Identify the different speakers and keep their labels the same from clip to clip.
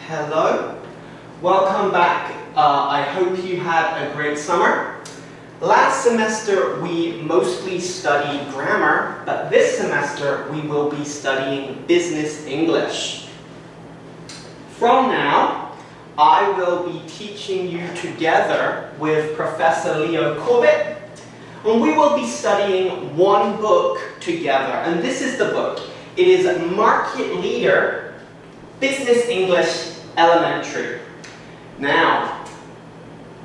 Speaker 1: Hello, welcome back. I hope you had a great summer. Last semester we mostly studied grammar, but this semester we will be studying business English. From now, I will be teaching you together with Professor Leo Corbett, and we will be studying one book together, and this is the book. It is Market Leader, Business English Elementary. Now,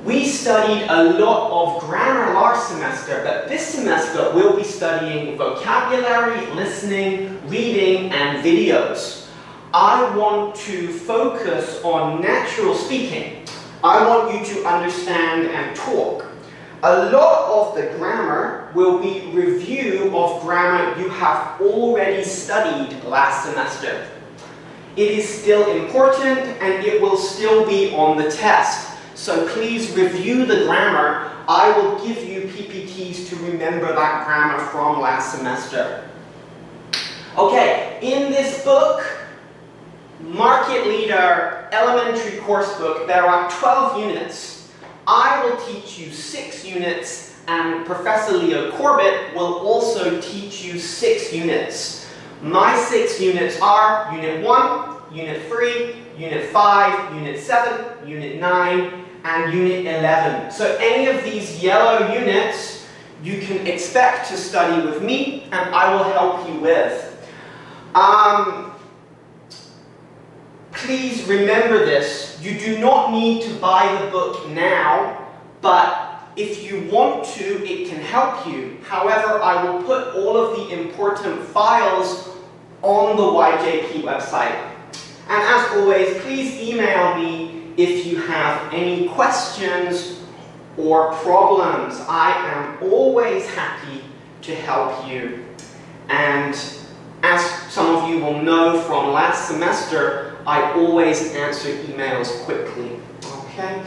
Speaker 1: we studied a lot of grammar last semester, but this semester we'll be studying vocabulary, listening, reading, and videos. I want to focus on natural speaking. I want you to understand and talk. A lot of the grammar will be review of grammar you have already studied last semester. It is still important and it will still be on the test. So please review the grammar. I will give you PPTs to remember that grammar from last semester. Okay, in this book, Market Leader Elementary Course Book, there are 12 units. I will teach you 6 units, and Professor Leo Corbett will also teach you 6 units. My 6 units are Unit 1, Unit 3, Unit 5, Unit 7, Unit 9, and Unit 11. So any of these yellow units you can expect to study with me, and I will help you with. Please remember this. You do not need to buy the book now, but if you want to, it can help you. However, I will put all of the important files on the YJP website. And as always, please email me if you have any questions or problems. I am always happy to help you. And as some of you will know from last semester, I always answer emails quickly. Okay?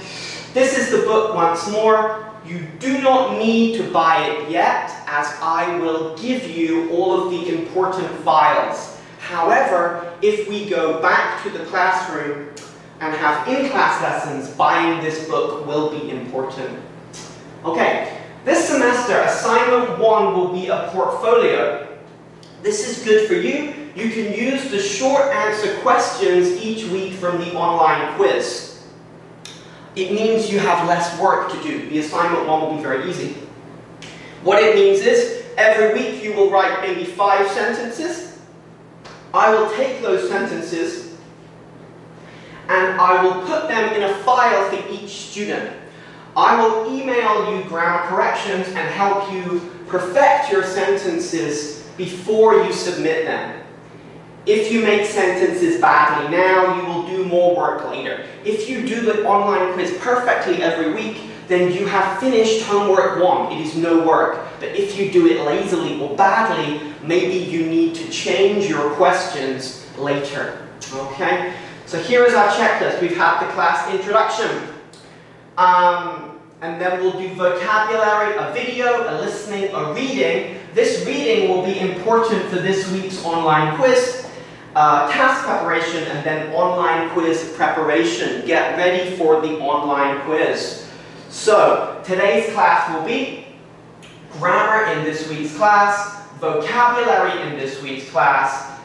Speaker 1: This is the book once more. You do not need to buy it yet, as I will give you all of the important files. However, if we go back to the classroom and have in-class lessons, buying this book will be important. Okay, this semester, assignment 1 will be a portfolio. This is good for you. You can use the short answer questions each week from the online quiz. It means you have less work to do. The assignment 1 will be very easy. What it means is, every week you will write maybe 5 sentences. I will take those sentences and I will put them in a file for each student. I will email you grammar corrections and help you perfect your sentences before you submit them. If you make sentences badly now, you will do more work later. If you do the online quiz perfectly every week, then you have finished homework 1. It is no work. But if you do it lazily or badly, maybe you need to change your questions later. Okay? So here is our checklist. We've had the class introduction. And then we'll do vocabulary, a video, a listening, a reading. This reading will be important for this week's online quiz. Task preparation, and then online quiz preparation. Get ready for the online quiz. So, today's class will be grammar in this week's class, vocabulary in this week's class,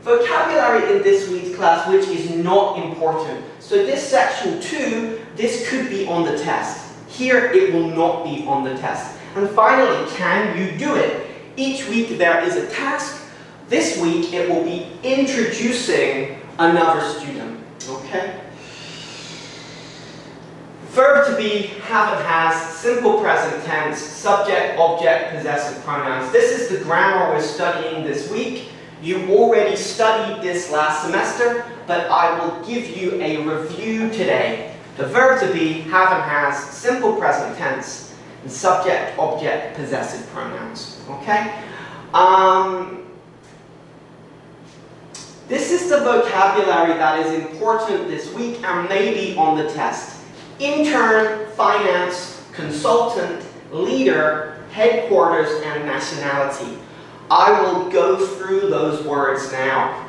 Speaker 1: vocabulary in this week's class which is not important. So this section 2, this could be on the test. Here it will not be on the test. And finally, can you do it? Each week there is a task. This week it will be introducing another student. Okay? Verb to be, have and has, simple present tense, subject, object, possessive pronouns. This is the grammar we're studying this week. You already studied this last semester, but I will give you a review today. The verb to be, have and has, simple present tense, and subject, object, possessive pronouns. Okay? This is the vocabulary that is important this week and maybe on the test. Intern, finance, consultant, leader, headquarters, and nationality. I will go through those words now.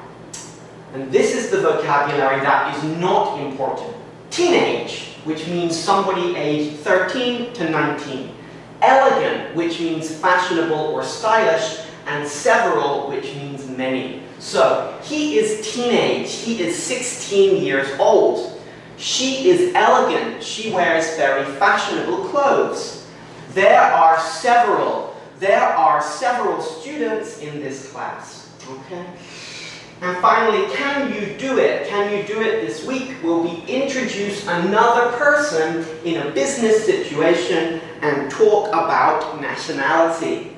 Speaker 1: And this is the vocabulary that is not important. Teenage, which means somebody aged 13 to 19. Elegant, which means fashionable or stylish. And several, which means many. So, he is teenage. He is 16 years old. She is elegant. She wears very fashionable clothes. There are several students in this class. Okay? And finally, can you do it? Can you do it this week? Will we introduce another person in a business situation and talk about nationality?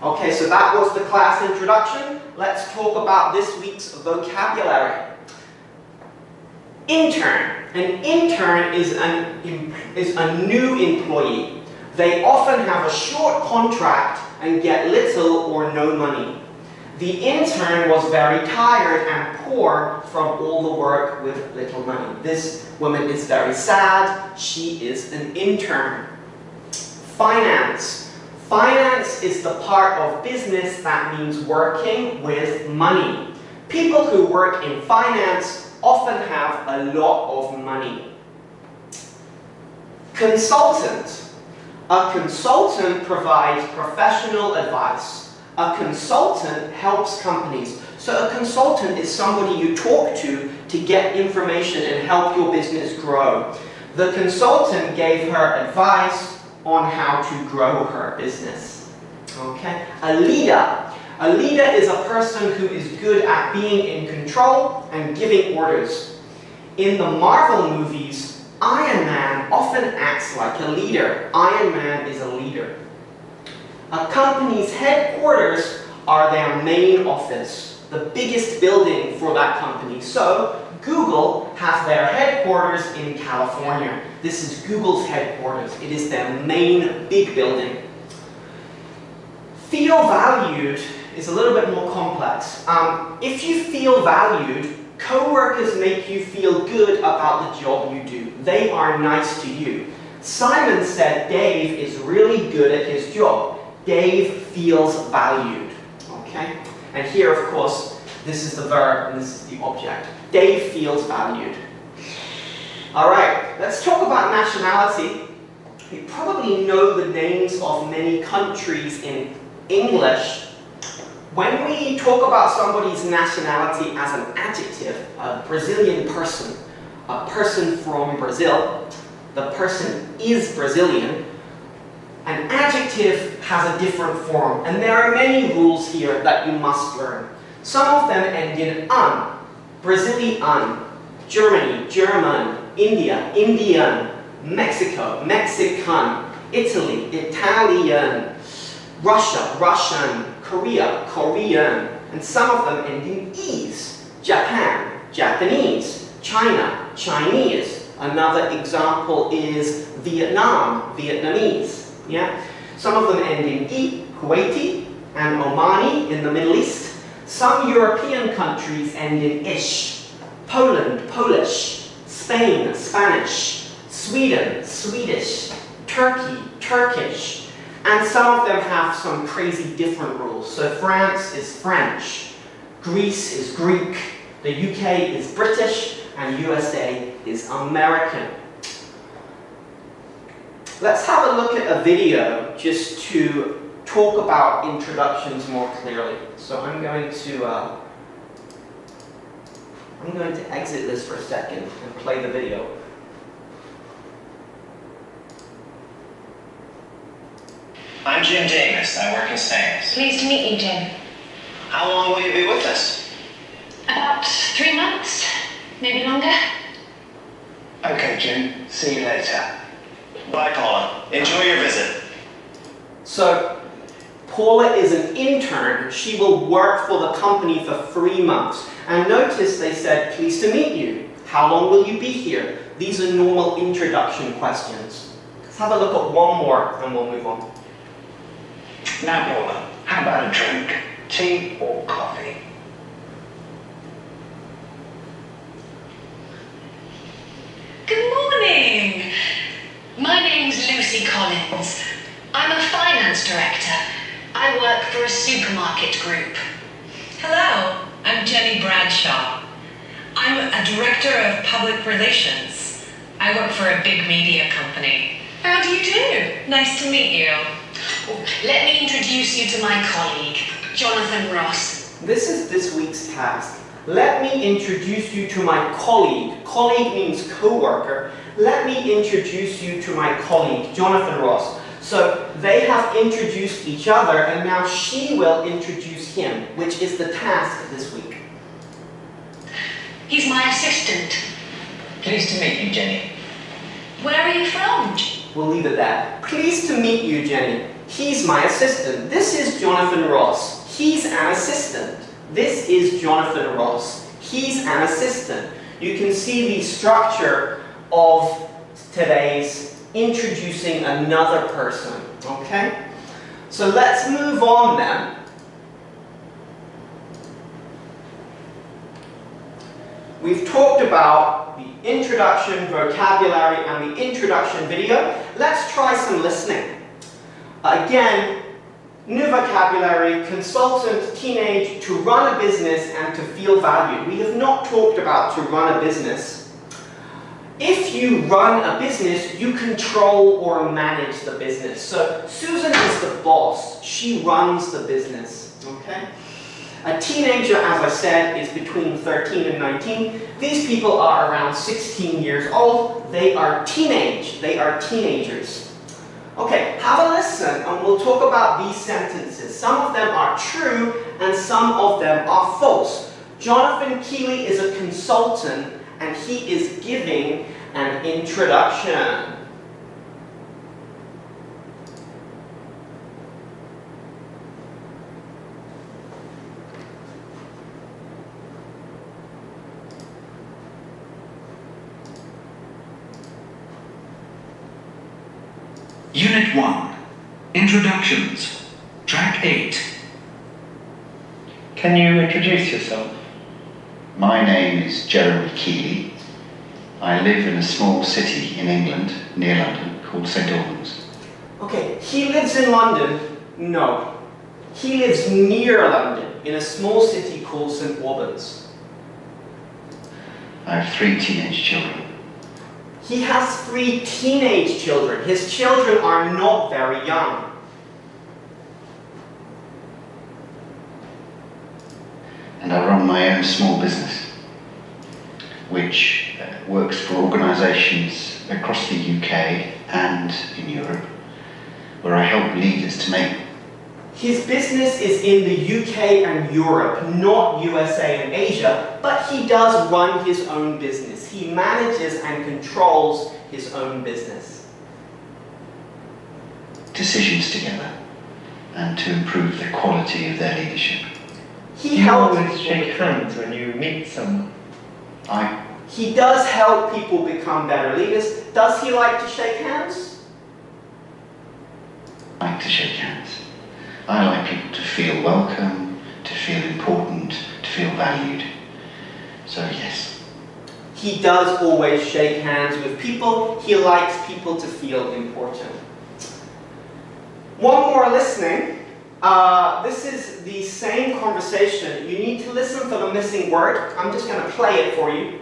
Speaker 1: Okay, so that was the class introduction. Let's talk about this week's vocabulary. Intern. An intern is a new employee. They often have a short contract and get little or no money. The intern was very tired and poor from all the work with little money. This woman is very sad. She is an intern. Finance. Finance is the part of business that means working with money. People who work in finance often have a lot of money. Consultant. A consultant provides professional advice. A consultant helps companies. So a consultant is somebody you talk to get information and help your business grow. The consultant gave her advice on how to grow her business. Okay? A leader. A leader is a person who is good at being in control and giving orders. In the Marvel movies, Iron Man often acts like a leader. Iron Man is a leader. A company's headquarters are their main office, the biggest building for that company. So, Google has their headquarters in California. This is Google's headquarters. It is their main big building. Feel valued is a little bit more complex. If you feel valued, co-workers make you feel good about the job you do. They are nice to you. Simon said Dave is really good at his job. Dave feels valued. Okay? And here, of course, this is the verb and this is the object. Dave feels valued. Alright, let's talk about nationality. You probably know the names of many countries in English. When we talk about somebody's nationality as an adjective, a Brazilian person, a person from Brazil, the person is Brazilian, an adjective has a different form, and there are many rules here that you must learn. Some of them end in "un", Brazilian, Germany, German, India, Indian, Mexico, Mexican, Italy, Italian, Russia, Russian, Korea, Korean, and some of them end in "-ese", Japan, Japanese, China, Chinese. Another example is Vietnam, Vietnamese. Yeah? Some of them end in "-e", Kuwaiti, and Omani in the Middle East. Some European countries end in "-ish", Poland, Polish, Spain, Spanish, Sweden, Swedish, Turkey, Turkish. And some of them have some crazy different rules. So France is French, Greece is Greek, the UK is British, and USA is American. Let's have a look at a video just to talk about introductions more clearly. So I'm going to exit this for a second and play the video.
Speaker 2: I'm Jim Davis. I work in sales.
Speaker 3: Pleased to meet you, Jim.
Speaker 2: How long will you be with us?
Speaker 3: About 3 months, maybe longer.
Speaker 2: Okay, Jim. See you later. Bye, Paula. Enjoy your visit.
Speaker 1: So, Paula is an intern. She will work for the company for 3 months. And notice they said, pleased to meet you. How long will you be here? These are normal introduction questions. Let's have a look at one more and we'll move on.
Speaker 2: Now, Paula, how about a drink? Tea or coffee?
Speaker 3: Good morning. My name's Lucy Collins. I'm a finance director. I work for a supermarket group.
Speaker 4: Hello, I'm Jenny Bradshaw.
Speaker 3: I'm a director of public relations. I work for a big media company. How do you do? Nice to meet you. Oh, let me introduce you to my colleague, Jonathan Ross.
Speaker 1: This is this week's task. Let me introduce you to my colleague. Colleague means co-worker. Let me introduce you to my colleague, Jonathan Ross. So they have introduced each other, and now she will introduce him, which is the task this week.
Speaker 3: He's my assistant.
Speaker 2: Pleased to meet you, Jenny.
Speaker 3: Where are you from?
Speaker 1: We'll leave it there. Pleased to meet you, Jenny. He's my assistant. This is Jonathan Ross. He's an assistant. This is Jonathan Ross. He's an assistant. You can see the structure of today's introducing another person. Okay? So let's move on then. We've talked about the introduction vocabulary and the introduction video. Let's try some listening. Again, new vocabulary, consultant, teenage, to run a business and to feel valued. We have not talked about to run a business. If you run a business, you control or manage the business. So Susan is the boss. She runs the business. Okay? A teenager, as I said, is between 13 and 19. These people are around 16 years old. They are teenage. They are teenagers. Okay, have a listen and we'll talk about these sentences. Some of them are true and some of them are false. Jonathan Keeley is a consultant and he is giving an introduction.
Speaker 4: Unit 1. Introductions. Track 8.
Speaker 5: Can you introduce yourself?
Speaker 6: My name is Jeremy Keeley. I live in a small city in England, near London, called St Albans.
Speaker 1: Okay, he lives in London. No. He lives near London, in a small city called St Albans.
Speaker 6: I have 3 teenage children.
Speaker 1: He has 3 teenage children. His children are not very young.
Speaker 6: And I run my own small business, which works for organisations across the UK and in Europe, where I help leaders to make.
Speaker 1: His business is in the UK and Europe, not USA and Asia, but he does run his own business. He manages and controls his own business.
Speaker 6: Decisions together and to improve the quality of their leadership.
Speaker 1: He
Speaker 5: Do you
Speaker 1: helps
Speaker 5: always shake hands when you meet someone?
Speaker 1: He does help people become better leaders. Does he like to shake hands?
Speaker 6: I like to shake hands. I like people to feel welcome, to feel important, to feel valued. So yes.
Speaker 1: He does always shake hands with people. He likes people to feel important. One more listening. This is the same conversation. You need to listen for the missing word. I'm just going to play it for you.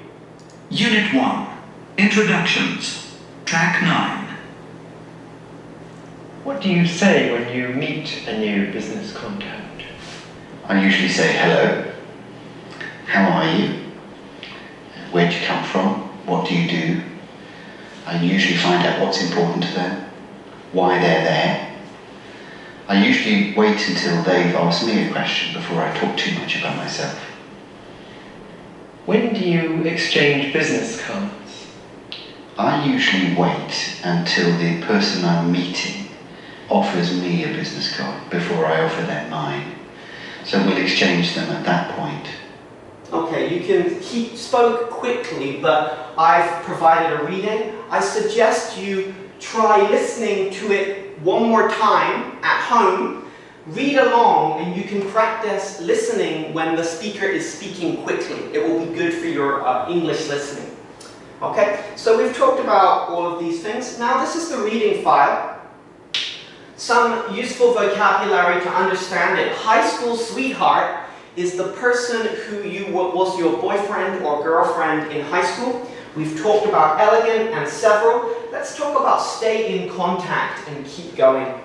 Speaker 4: Unit 1. Introductions. Track 9.
Speaker 5: What do you say when you meet a new business contact?
Speaker 6: I usually say hello. How are you? Where'd you come from? What do you do? I usually find out what's important to them, why they're there. I usually wait until they've asked me a question before I talk too much about myself.
Speaker 5: When do you exchange business cards?
Speaker 6: I usually wait until the person I'm meeting offers me a business card before I offer them mine. So we'll exchange them at that point.
Speaker 1: Okay, he spoke quickly, but I've provided a reading. I suggest you try listening to it one more time at home. Read along and you can practice listening when the speaker is speaking quickly. It will be good for your English listening. Okay, so we've talked about all of these things. Now this is the reading file. Some useful vocabulary to understand it. High school sweetheart is the person who was your boyfriend or girlfriend in high school. We've talked about elegant and several. Let's talk about stay in contact and keep going.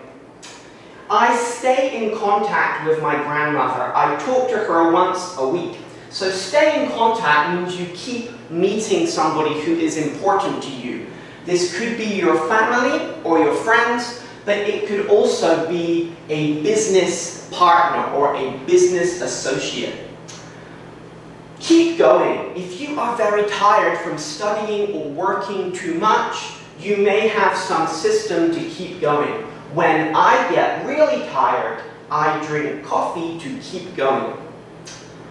Speaker 1: I stay in contact with my grandmother. I talk to her once a week. So stay in contact means you keep meeting somebody who is important to you. This could be your family or your friends, but it could also be a business partner or a business associate. Keep going. If you are very tired from studying or working too much, you may have some system to keep going. When I get really tired, I drink coffee to keep going.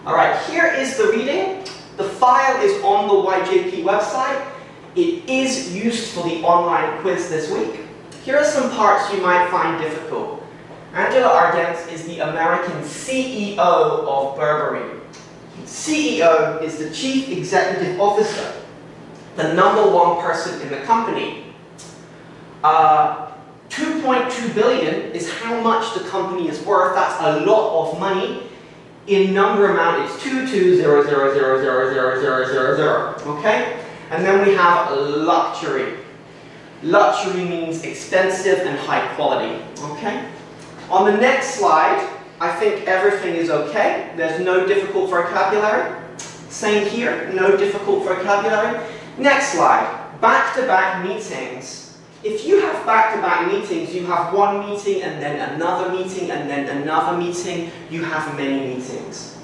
Speaker 1: Alright, here is the reading. The file is on the YJP website. It is used for the online quiz this week. Here are some parts you might find difficult. Angela Ardent is the American CEO of Burberry. CEO is the Chief Executive Officer, the #1 person in the company. 2.2 billion is how much the company is worth. That's a lot of money. In number amount, it's 220000000. Okay? And then we have luxury. Luxury means expensive and high quality. Okay? On the next slide, I think everything is okay. There's no difficult vocabulary. Same here, no difficult vocabulary. Next slide, back-to-back meetings. If you have back-to-back meetings, you have one meeting and then another meeting and then another meeting. You have many meetings.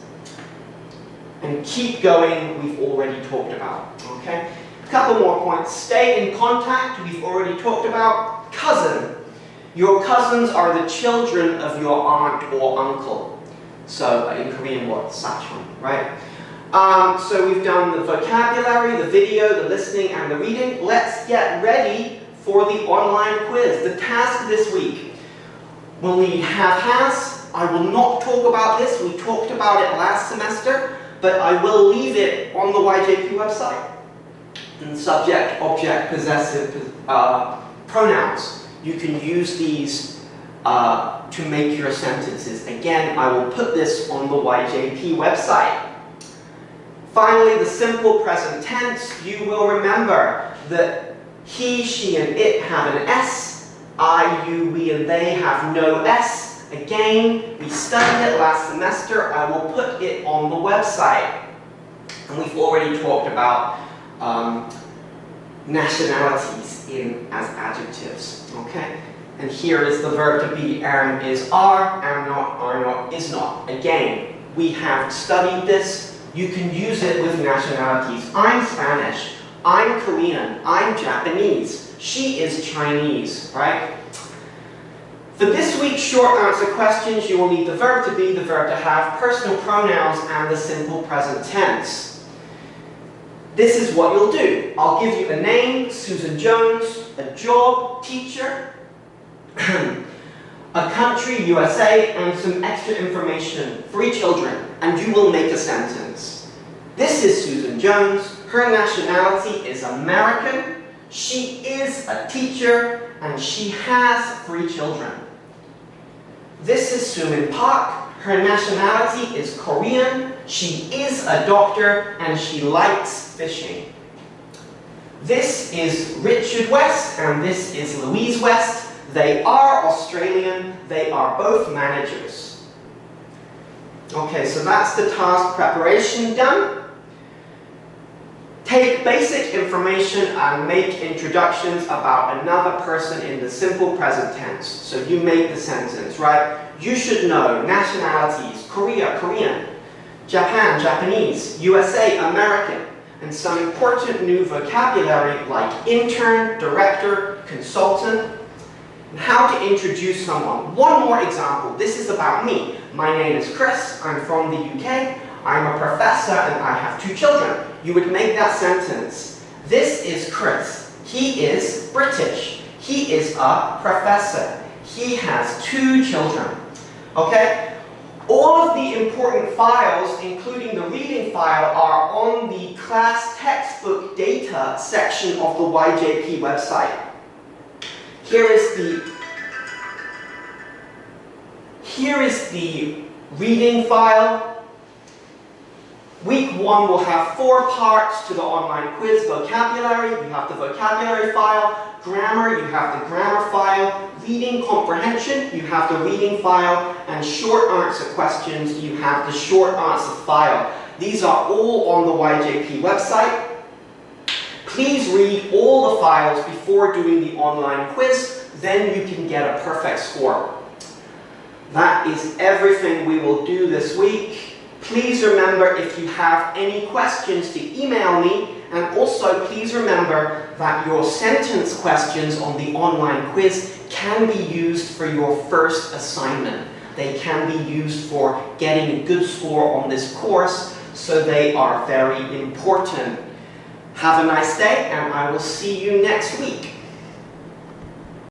Speaker 1: And keep going, we've already talked about. Okay? A couple more points. Stay in contact, we've already talked about. Cousin. Your cousins are the children of your aunt or uncle. So in Korean, what? Sachon, right? So we've done the vocabulary, the video, the listening, and the reading. Let's get ready for the online quiz. The task this week. We'll need have-has. I will not talk about this. We talked about it last semester, but I will leave it on the YJP website. And subject, object, possessive pronouns. You can use these to make your sentences. Again, I will put this on the YJP website. Finally, the simple present tense. You will remember that he, she, and it have an S. I, you, we, and they have no S. Again, we studied it last semester. I will put it on the website. And we've already talked about nationalities as adjectives. Okay? And here is the verb to be. Am is are not is not. Again, we have studied this. You can use it with nationalities. I'm Spanish. I'm Korean. I'm Japanese. She is Chinese, right? For this week's short answer questions, you will need the verb to be, the verb to have, personal pronouns, and the simple present tense. This is what you'll do. I'll give you a name, Susan Jones, a job, teacher, a country, USA, and some extra information, 3 children, and you will make a sentence. This is Susan Jones. Her nationality is American. She is a teacher, and she has 3 children. This is Sumin Park. Her nationality is Korean. She is a doctor, and she likes fishing. This is Richard West, and this is Louise West. They are Australian. They are both managers. Okay, so that's the task preparation done. Take basic information and make introductions about another person in the simple present tense. So you make the sentence, right? You should know nationalities, Korea, Korean, Japan, Japanese, USA, American, and some important new vocabulary like intern, director, consultant, and how to introduce someone. One more example. This is about me. My name is Chris. I'm from the UK. I'm a professor and I have 2 children. You would make that sentence. This is Chris. He is British. He is a professor. He has 2 children. Okay? All of the important files, including the reading file, are on the class textbook data section of the YJP website. Here is the reading file. 1 will have 4 parts to the online quiz. Vocabulary, you have the vocabulary file. Grammar, you have the grammar file. Reading comprehension, you have the reading file. And short answer questions, you have the short answer file. These are all on the YJP website. Please read all the files before doing the online quiz, then you can get a perfect score. That is everything we will do this week. Please remember, if you have any questions, to email me, and also please remember that your sentence questions on the online quiz can be used for your first assignment. They can be used for getting a good score on this course, so they are very important. Have a nice day, and I will see you next week.